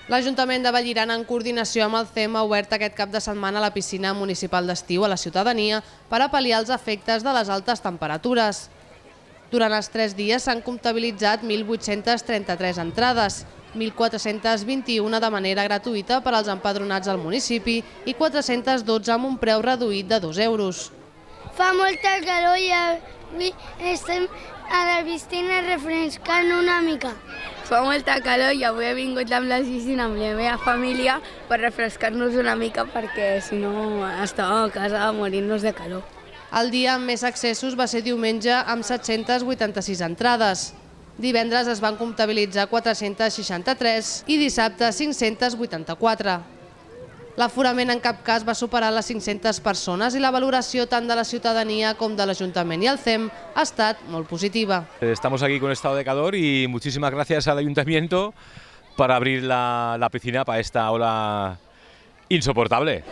L'Ajuntament de Vallirana, en coordinació amb el CEM, ha obert aquest cap de setmana la piscina municipal d'estiu a la ciutadania per a pal·liar els efectes de les altes temperatures. Durant els 3 dies s'han comptabilitzat 1.833 entrades, 1.421 de manera gratuïta per als empadronats al municipi i 412 amb un preu reduït de 2 euros. Fa molta calor i avui estem a la piscina refrescant una mica. Fa molta calor i avui he vingut amb la piscina amb la meva família per refrescar-nos una mica perquè si no estàvem a casa morint-nos de calor. El dia amb més accessos va ser diumenge amb 786 entrades. Divendres es van comptabilitzar 463 i dissabte 584. L'aforament en cap cas va superar les 500 persones i la valoració tant de la ciudadanía com de l'Ajuntament i el CEM ha estat molt positiva. Estamos aquí con estado de calor y muchísimas gracias al Ayuntamiento por abrir la piscina para esta ola insoportable.